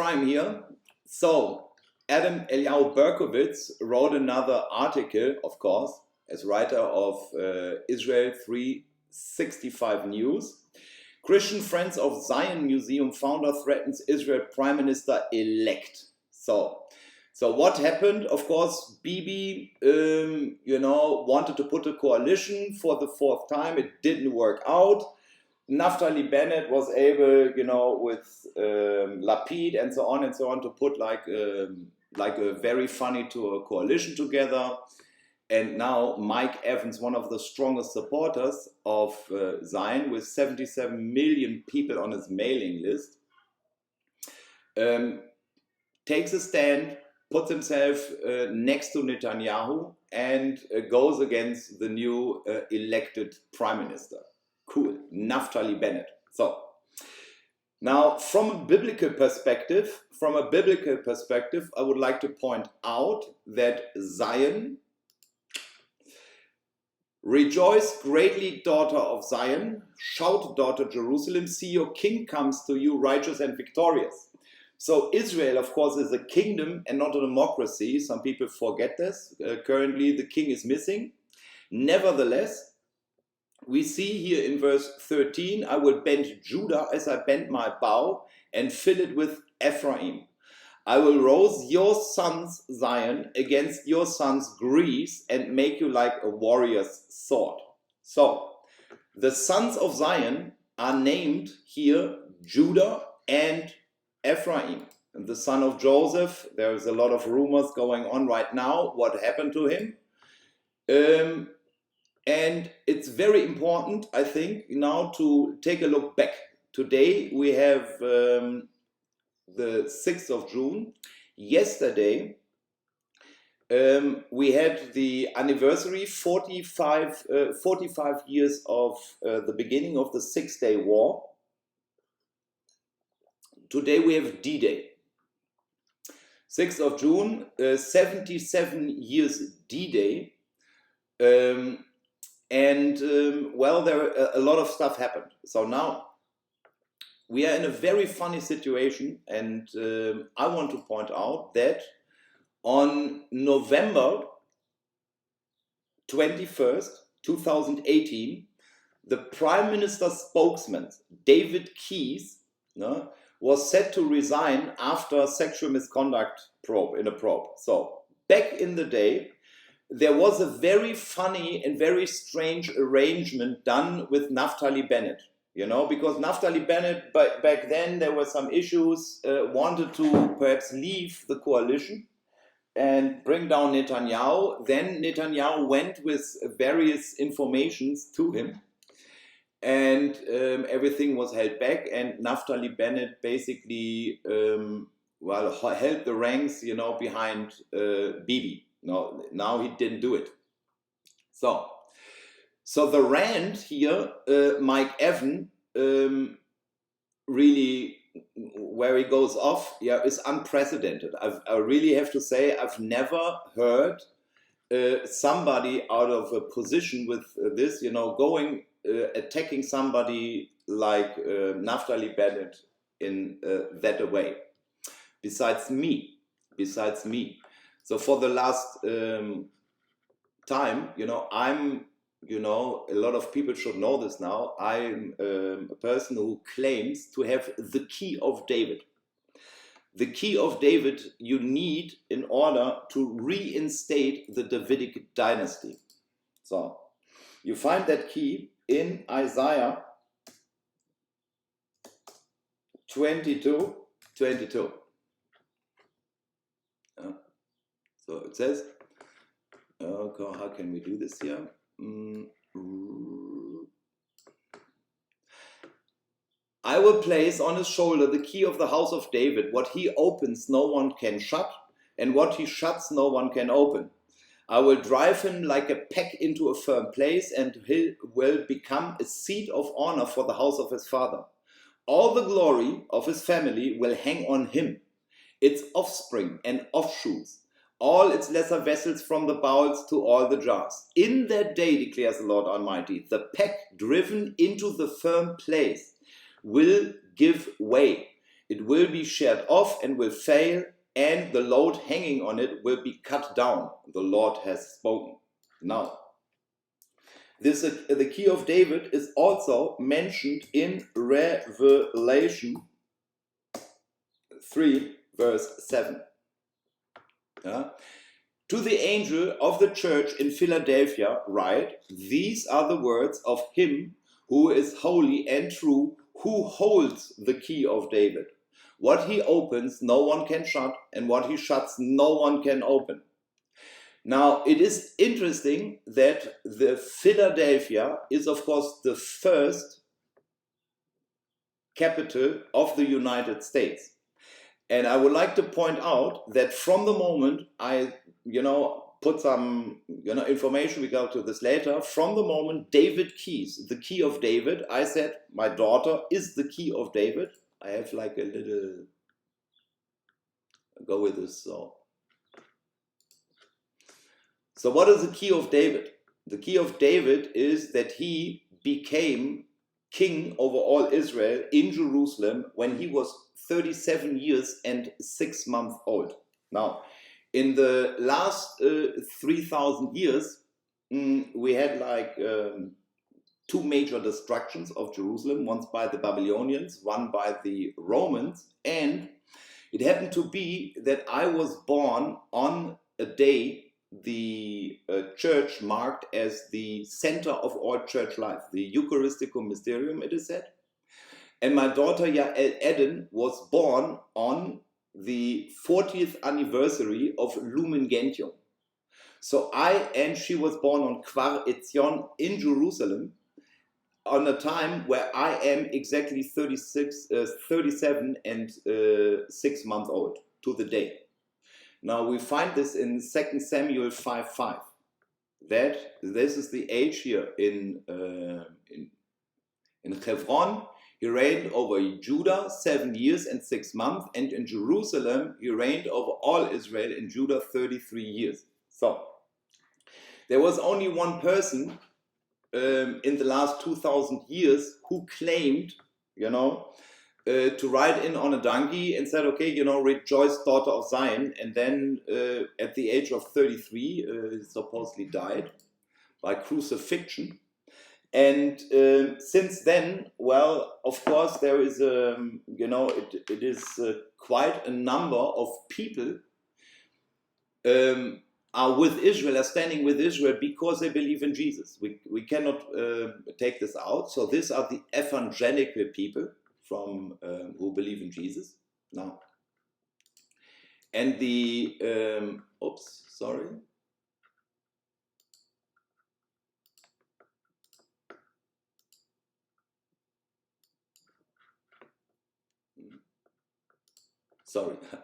crime here. So, Adam Eliyahu Berkowitz wrote another article, of course, as writer of Israel 365 News. Christian Friends of Zion Museum founder threatens Israel Prime Minister elect. So what happened? Of course, Bibi, wanted to put a coalition for the fourth time. It didn't work out. Naftali Bennett was able, with Lapid and so on, to put like a very funny coalition together. And now Mike Evans, one of the strongest supporters of Zion, with 77 million people on his mailing list, takes a stand, puts himself next to Netanyahu, and goes against the new elected prime minister. Cool, Naftali Bennett. So now, from a biblical perspective, I would like to point out that Zion, rejoice greatly, daughter of Zion, shout, daughter Jerusalem, see your king comes to you, righteous and victorious. So Israel, of course, is a kingdom and not a democracy. Some people forget this. Currently, the king is missing. Nevertheless, we see here in verse 13, I will bend Judah as I bend my bow and fill it with Ephraim. I will rouse your sons, Zion, against your sons, Greece, and make you like a warrior's sword. So, the sons of Zion are named here Judah and Ephraim. And the son of Josef, there's a lot of rumors going on right now, what happened to him. And it's very important, I think, now to take a look back. Today we have the 6th of June. Yesterday we had the anniversary, 45 years of the beginning of the Six-Day War. Today we have D-Day. 6th of June, 77 years D-Day. A lot of stuff happened. So now we are in a very funny situation, and I want to point out that on November 21st, 2018, the Prime Minister's spokesman, David Keyes, was set to resign after sexual misconduct probe. So back in the day, there was a very funny and very strange arrangement done with Naftali Bennett, because Naftali Bennett, back then there were some issues, wanted to perhaps leave the coalition and bring down Netanyahu. Then Netanyahu went with various informations to him, and everything was held back, and Naftali Bennett basically held the ranks, behind Bibi. No, now he didn't do it. So the rant here, Mike Evans, really, where he goes off, is unprecedented. I really have to say, I've never heard somebody out of a position with this, going attacking somebody like Naftali Bennett in that way. Besides me. So for the last time, I'm, a lot of people should know this now. I'm a person who claims to have the key of David. The key of David you need in order to reinstate the Davidic dynasty. So you find that key in Isaiah 22:22. So it says, how can we do this here? I will place on his shoulder the key of the house of David. What he opens, no one can shut, and what he shuts, no one can open. I will drive him like a peg into a firm place, and he will become a seat of honor for the house of his father. All the glory of his family will hang on him, its offspring and offshoots, all its lesser vessels from the bowls to all the jars. In that day, declares the Lord Almighty, the peg driven into the firm place will give way. it will be shared off and will fail, and the load hanging on it will be cut down. The Lord has spoken. Now, this the key of David is also mentioned in Revelation 3, verse 7. Yeah? To the angel of the church in Philadelphia write, these are the words of him who is holy and true, who holds the key of David. What he opens, no one can shut, and what he shuts, no one can open. Now, it is interesting that the Philadelphia is, of course, the first capital of the United States. And I would like to point out that from the moment I, put some, information, we go to this later, from the moment David keys, the key of David, I said, my daughter is the key of David. I have like a little, go with this, So what is the key of David? The key of David is that he became king over all Israel in Jerusalem when he was 37 years and 6 months old. Now, in the last 3,000 years, we had like two major destructions of Jerusalem, once by the Babylonians, one by the Romans, and it happened to be that I was born on a day the church marked as the center of all church life, the Eucharistical Mysterium, it is said. And my daughter Yael Eden was born on the 40th anniversary of Lumen Gentium. So she was born on Kvar Etzion in Jerusalem, on a time where I am exactly 37 and 6 months old, to the day. Now we find this in 2 Samuel 5:5. That this is the age here in Hebron. He reigned over Judah 7 years and 6 months, and in Jerusalem he reigned over all Israel and Judah 33 years. So there was only one person in the last 2,000 years who claimed, to ride in on a donkey and said, okay, rejoice, daughter of Zion. And then at the age of 33, he supposedly died by crucifixion. And since then, well, of course, there is, it is quite a number of people are with Israel, are standing with Israel because they believe in Jesus. We cannot take this out. So these are the evangelical people from who believe in Jesus now. And the,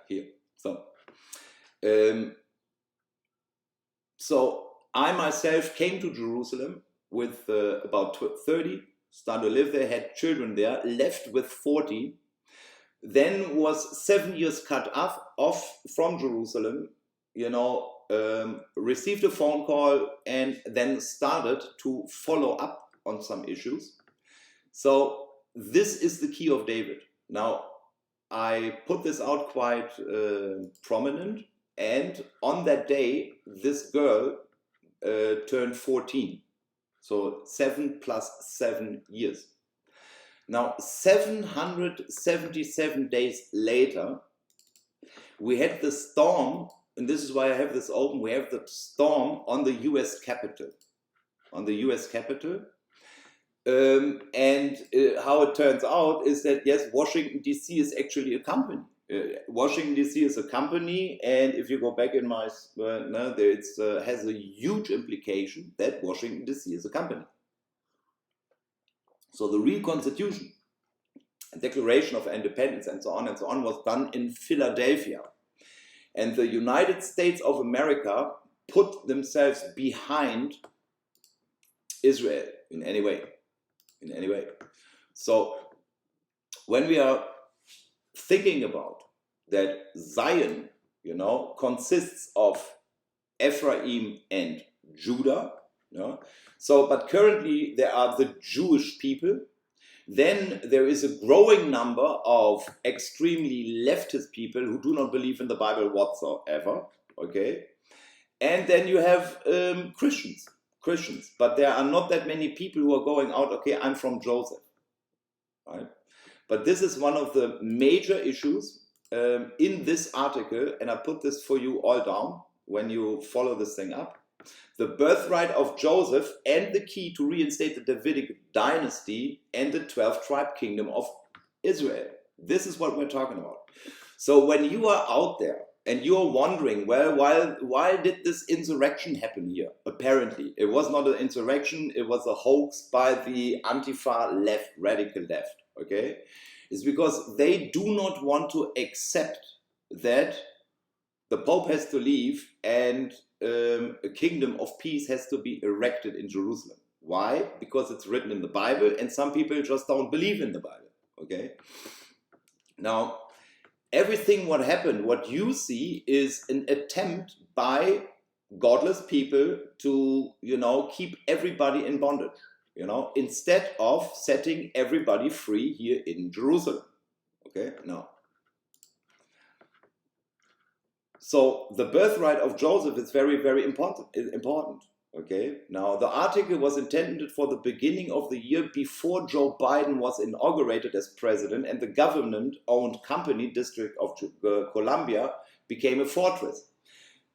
here. So I myself came to Jerusalem with about 30, started to live there, had children there, left with 40, then was 7 years cut off from Jerusalem, received a phone call and then started to follow up on some issues. So this is the key of David. Now, I put this out quite prominent, and on that day, this girl turned 14. So 7 plus 7 years. Now, 777 days later, we had the storm, and this is why I have this open, we have the storm on the US Capitol. And how it turns out is that, yes, Washington, D.C. is actually a company. Washington, D.C. is a company, and if you go back in my, it has a huge implication that Washington, D.C. is a company. So the real constitution, Declaration of Independence, and so on, was done in Philadelphia. And the United States of America put themselves behind Israel in any way. So when we are thinking about that Zion, consists of Ephraim and Judah, so but currently there are the Jewish people, Then there is a growing number of extremely leftist people who do not believe in the Bible whatsoever, okay? And then you have Christians, but there are not that many people who are going out, okay, I'm from Joseph, right? But this is one of the major issues in this article, and I put this for you all down when you follow this thing up. The birthright of Joseph and the key to reinstate the Davidic dynasty and the 12th tribe kingdom of Israel. This is what we're talking about. So when you are out there and you're wondering, well, why did this insurrection happen here? Apparently, it was not an insurrection, it was a hoax by the Antifa left, radical left, okay? It's because they do not want to accept that the Pope has to leave and a kingdom of peace has to be erected in Jerusalem. Why? Because it's written in the Bible and some people just don't believe in the Bible, okay? Now, everything what happened, what you see is an attempt by godless people to, keep everybody in bondage, instead of setting everybody free here in Jerusalem, okay? Now, so the birthright of Joseph is very, very important, okay? Now, the article was intended for the beginning of the year before Joe Biden was inaugurated as president and the government-owned company, District of Columbia, became a fortress.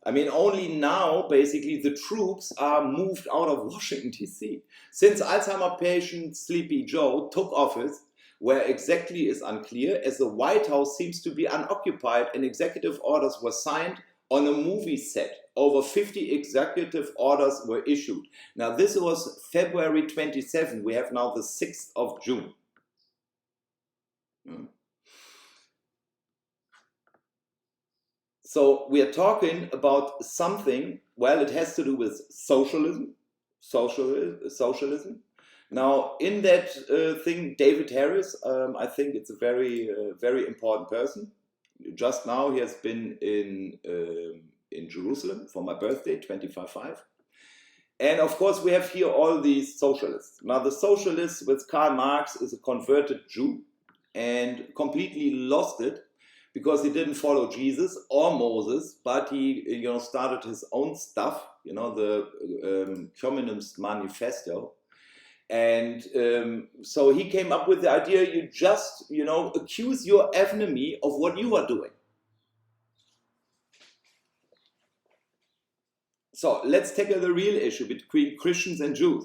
I mean, only now, basically, the troops are moved out of Washington, D.C. Since Alzheimer patient Sleepy Joe took office, where exactly is unclear, as the White House seems to be unoccupied and executive orders were signed on a movie set. Over 50 executive orders were issued. Now, this was February 27. We have now the 6th of June. So we are talking about something, well, it has to do with socialism. Now, in that thing, David Harris, I think it's a very, very important person. Just now, he has been in Jerusalem for my birthday, 25/5. And of course, we have here all these socialists. Now, the socialists with Karl Marx is a converted Jew and completely lost it because he didn't follow Jesus or Moses, but he, started his own stuff, the Communist Manifesto. And so he came up with the idea, you just, accuse your enemy of what you are doing. So let's tackle the real issue between Christians and Jews.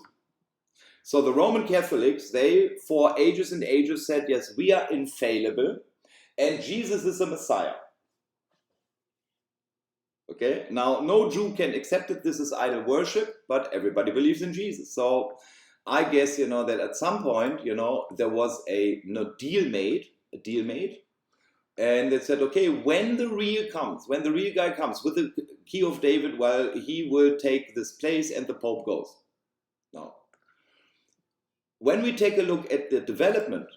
So the Roman Catholics, they, for ages and ages, said, yes, we are infallible, and Jesus is the Messiah. Okay, now no Jew can accept it, this is idol worship, but everybody believes in Jesus. So I guess, that at some point, there was a deal made, and they said, okay, when the real guy comes with the key of David, well, he will take this place and the Pope goes. Now, when we take a look at the development,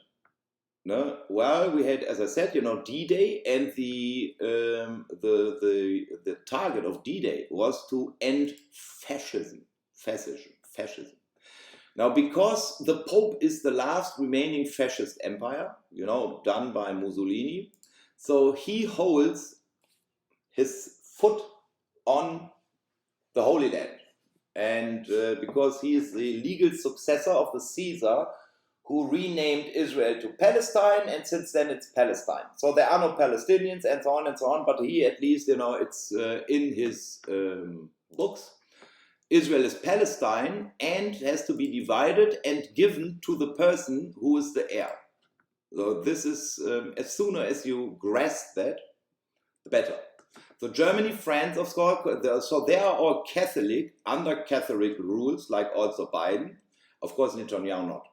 well, we had, as I said, D-Day, and the target of D-Day was to end fascism. Now, because the Pope is the last remaining fascist empire, done by Mussolini, so he holds his foot on the Holy Land. And because he is the legal successor of the Caesar who renamed Israel to Palestine, and since then it's Palestine. So there are no Palestinians and so on, but he at least, it's in his books. Israel is Palestine and has to be divided and given to the person who is the heir. So this is, as sooner as you grasp that, the better. So Germany, France, of course, so they are all Catholic, under Catholic rules, like also Biden. Of course, Netanyahu not.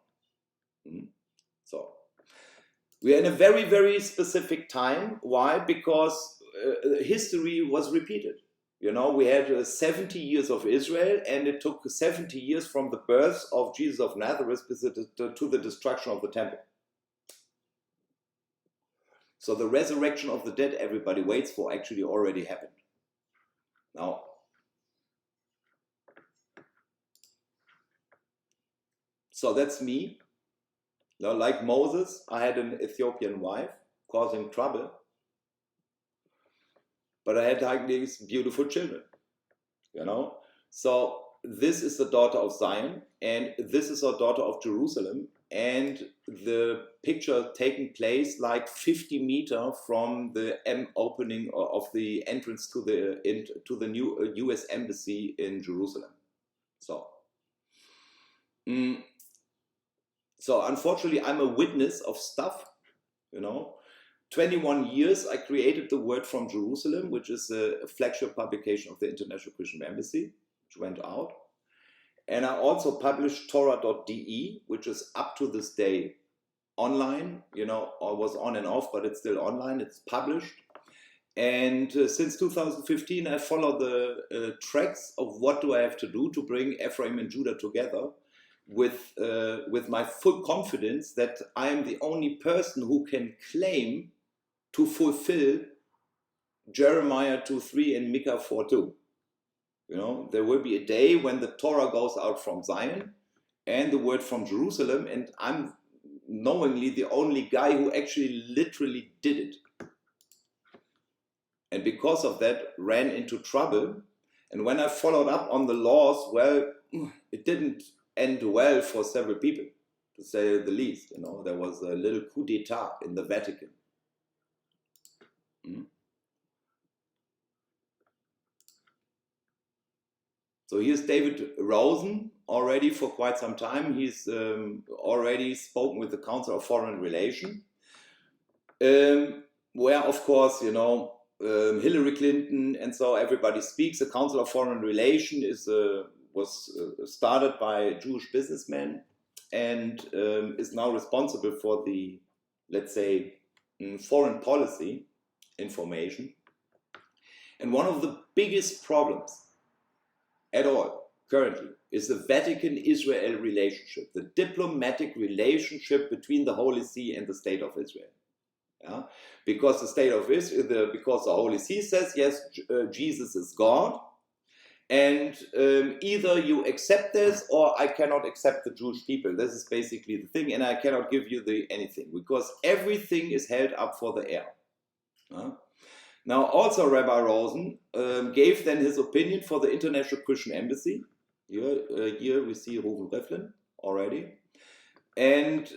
So we are in a very, very specific time. Why? Because history was repeated. We had 70 years of Israel, and it took 70 years from the birth of Jesus of Nazareth to the destruction of the temple. So the resurrection of the dead everybody waits for actually already happened. Now, so that's me. Now, like Moses, I had an Ethiopian wife causing trouble, but I had like these beautiful children, you know. So this is the daughter of Zion, and this is our daughter of Jerusalem, and the picture taking place like 50 meters from the opening of the entrance to the new U.S. embassy in Jerusalem. So, so unfortunately, I'm a witness of stuff, you know. 21 years, I created the Word from Jerusalem, which is a flagship publication of the International Christian Embassy, which went out. And I also published Torah.de, which is up to this day online, you know, or was on and off, but it's still online, it's published. And since 2015, I follow the tracks of what do I have to do to bring Ephraim and Judah together with my full confidence that I am the only person who can claim to fulfill Jeremiah 2:3 and Micah 4:2. You know, there will be a day when the Torah goes out from Zion and the word from Jerusalem, and I'm knowingly the only guy who actually literally did it. And because of that, ran into trouble. And when I followed up on the laws, well, it didn't end well for several people, to say the least. You know, there was a little coup d'etat in the Vatican. So here's David Rosen, already for quite some time. He's already spoken with the Council of Foreign Relations, where, of course, you know, Hillary Clinton and so everybody speaks. The Council of Foreign Relations was started by Jewish businessmen and is now responsible for the, let's say, foreign policy information. And one of the biggest problems at all currently is the Vatican-Israel relationship, the diplomatic relationship between the Holy See and the State of Israel. Yeah? Because the State of Israel, because the Holy See says, yes, Jesus is God, and either you accept this or I cannot accept the Jewish people. This is basically the thing, and I cannot give you anything, because everything is held up for the air. Now, also Rabbi Rosen gave then his opinion for the International Christian Embassy. Here we see Reuven Rivlin already. And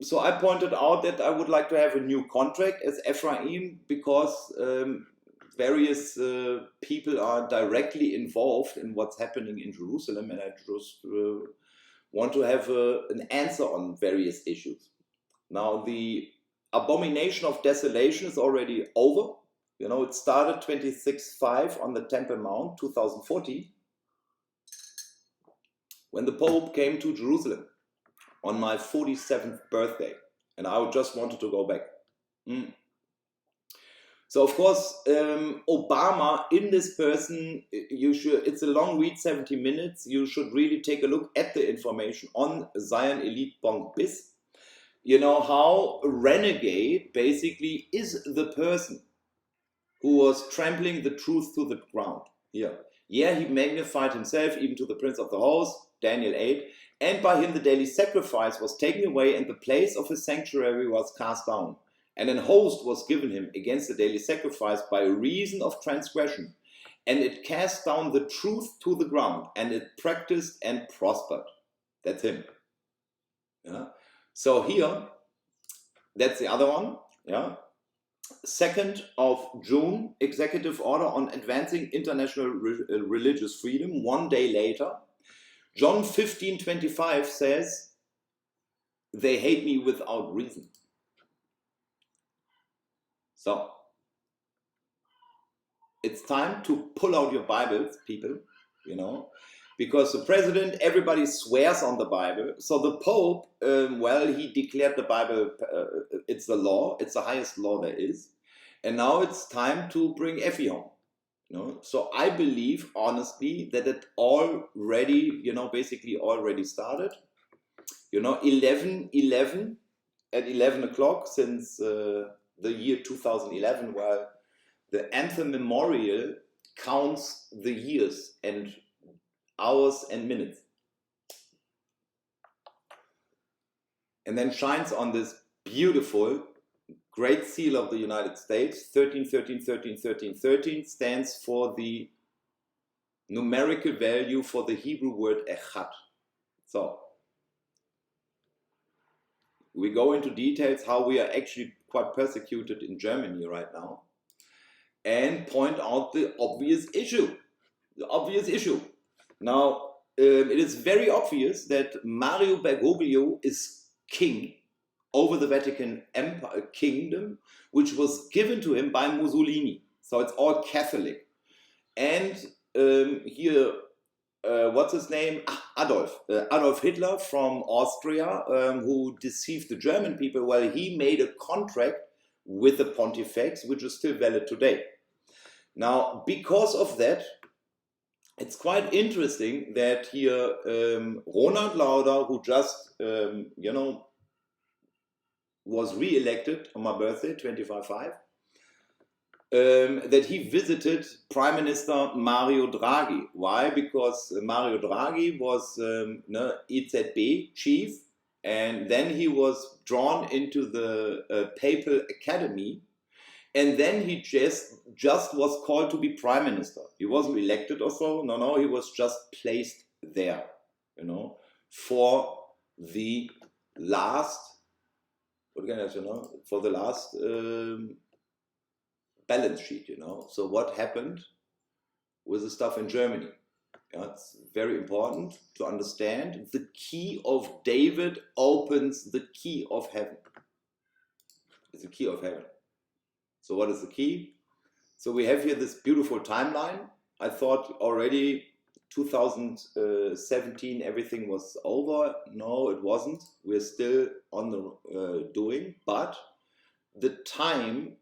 so I pointed out that I would like to have a new contract as Ephraim, because various people are directly involved in what's happening in Jerusalem, and I just want to have an answer on various issues. Now, the abomination of desolation is already over. You know, it started 26/5 on the Temple Mount, 2014, when the Pope came to Jerusalem on my 47th birthday, and I just wanted to go back. So, of course, Obama, in this person, it's a long read, 70 minutes. You should really take a look at the information on Zion Elite Bonk Biz. You know, how a renegade basically is the person who was trampling the truth to the ground. Here. Yeah, he magnified himself even to the Prince of the Host, Daniel 8, and by him the daily sacrifice was taken away and the place of his sanctuary was cast down. And an host was given him against the daily sacrifice by reason of transgression. And it cast down the truth to the ground, and it practiced and prospered. That's him. Yeah. So here, that's the other one. Yeah. 2nd of June, executive order on advancing international religious freedom. 1 day later, John 15:25 says, they hate me without reason. So, it's time to pull out your Bibles, people, you know, because the president, everybody swears on the Bible. So the Pope, well, he declared the Bible, it's the law, it's the highest law there is. And now it's time to bring Effie home. You know? So I believe, honestly, that it already, you know, basically already started. You know, 11 at 11 o'clock since the year 2011, while the Anthem Memorial counts the years and hours and minutes. and then shines on this beautiful Great Seal of the United States. 13, 13, 13, 13, 13 stands for the numerical value for the Hebrew word echad. So we go into details how we are actually quite persecuted in Germany right now, and point out the obvious issue. The obvious issue. Now, it is very obvious that Mario Bergoglio is king over the Vatican Empire Kingdom, which was given to him by Mussolini. So it's all Catholic. And here, what's his name? Adolf Hitler from Austria, who deceived the German people. Well, he made a contract with the Pontifex, which is still valid today. Now, because of that, it's quite interesting that here Ronald Lauder, who just, was re-elected on my birthday, 25/5, that he visited Prime Minister Mario Draghi. Why? Because Mario Draghi was EZB chief, and then he was drawn into the Papal Academy, and then he just was called to be prime minister. He wasn't elected or so. No, he was just placed there, for the last, for the last balance sheet, So what happened with the stuff in Germany? It's very important to understand. The key of David opens the key of heaven. It's the key of heaven. So what is the key? So we have here this beautiful timeline. I thought already 2017 everything was over. No, it wasn't. We're still on the doing, but the time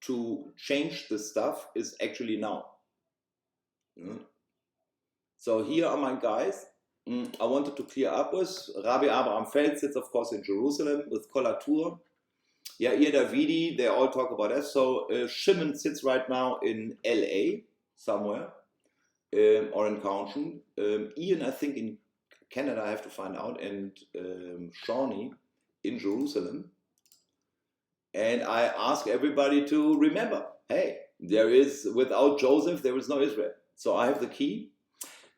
to change the stuff is actually now. So here are my guys. I wanted to clear up with Rabbi Abraham Feld sits, of course, in Jerusalem with Kolatur. Yair Davidi, they all talk about that. So Shimon sits right now in LA somewhere, or in County. Ian, I think in Canada, I have to find out, and Shawnee in Jerusalem. And I ask everybody to remember, hey, without Joseph, there is no Israel. So I have the key.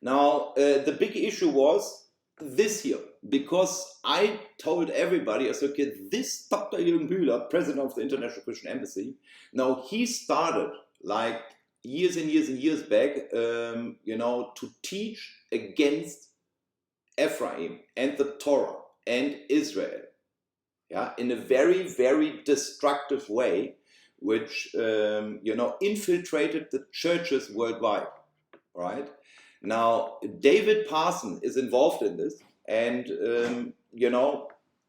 Now, the big issue was this year, because I told everybody, I said, okay, this Dr. Jürgen Bühler, president of the International Christian Embassy, now he started like years and years and years back, to teach against Ephraim and the Torah and Israel, in a very, very destructive way, which, infiltrated the churches worldwide, right? Now, David Parson is involved in this, and,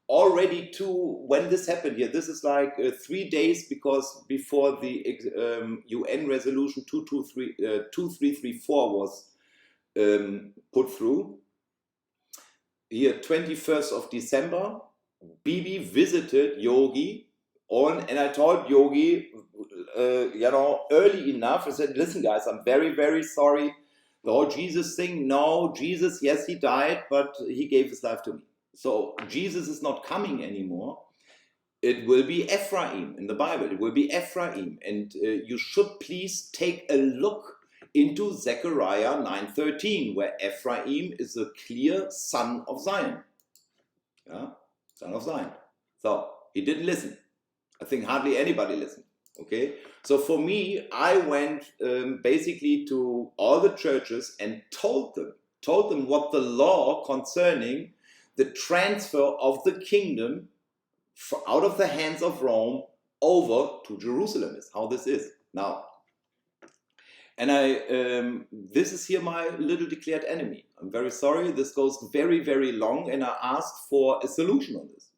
already when this happened here, this is like 3 days before the UN resolution 2334 was put through. Here, 21st of December, Bibi visited Yogi, and I told Yogi, early enough, I said, listen guys, I'm very, very sorry. The whole Jesus thing, no, Jesus, yes, he died, but he gave his life to me. So Jesus is not coming anymore. It will be Ephraim in the Bible. It will be Ephraim. And you should please take a look into Zechariah 9:13, where Ephraim is a clear son of Zion. Son of Zion. So he didn't listen. I think hardly anybody listened. Okay, so for me, I went basically to all the churches and told them what the law concerning the transfer of the kingdom out of the hands of Rome over to Jerusalem is, how this is now. And this is here my little declared enemy. I'm very sorry, this goes very, very long, and I asked for a solution on this,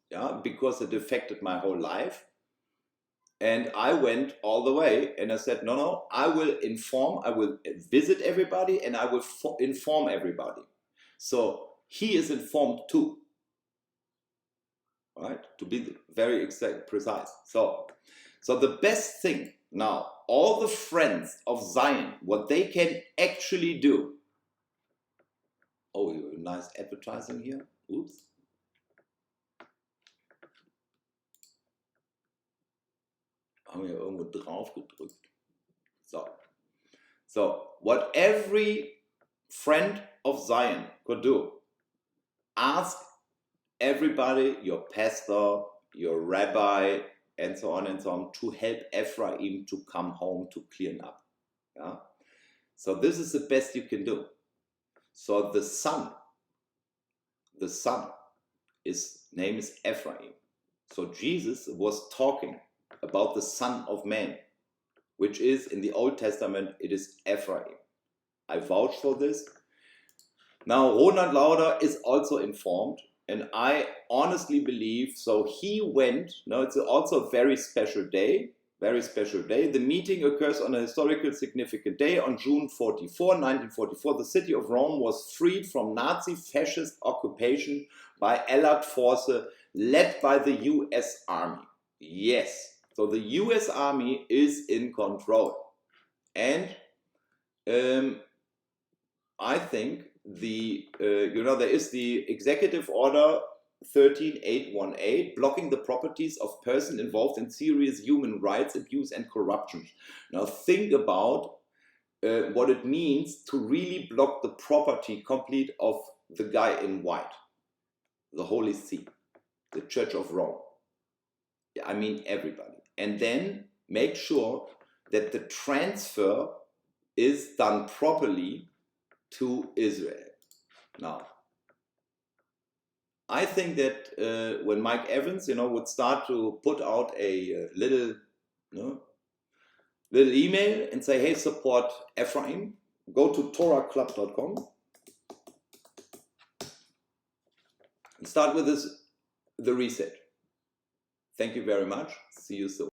because it affected my whole life. And I went all the way, and I said, no, I will visit everybody, and I will inform everybody. So he is informed too, right? To be very precise. So the best thing now, all the friends of Zion, what they can actually do. Oh, you have nice advertising here. Oops. Haben wir irgendwo drauf gedrückt. So, what every friend of Zion could do, ask everybody, your pastor, your rabbi, and so on, to help Ephraim to come home to clean up. Yeah? So this is the best you can do. So the son, his name is Ephraim. So Jesus was talking about the Son of Man, which is in the Old Testament, it is Ephraim. I vouch for this. Now, Ronald Lauder is also informed, and I honestly believe, so he went, it's also a very special day. The meeting occurs on a historical significant day on June 1944. The city of Rome was freed from Nazi fascist occupation by Allied forces led by the US Army. Yes, so the US Army is in control. And I think there is the Executive Order 13818 blocking the properties of persons involved in serious human rights abuse and corruption. Now think about what it means to really block the property complete of the guy in white, the Holy See, the Church of Rome. I mean everybody. And then make sure that the transfer is done properly to Israel. Now, I think that when Mike Evans, would start to put out a little email and say, hey, support Ephraim, go to torahclub.com and start with the reset. Thank you very much. See you soon.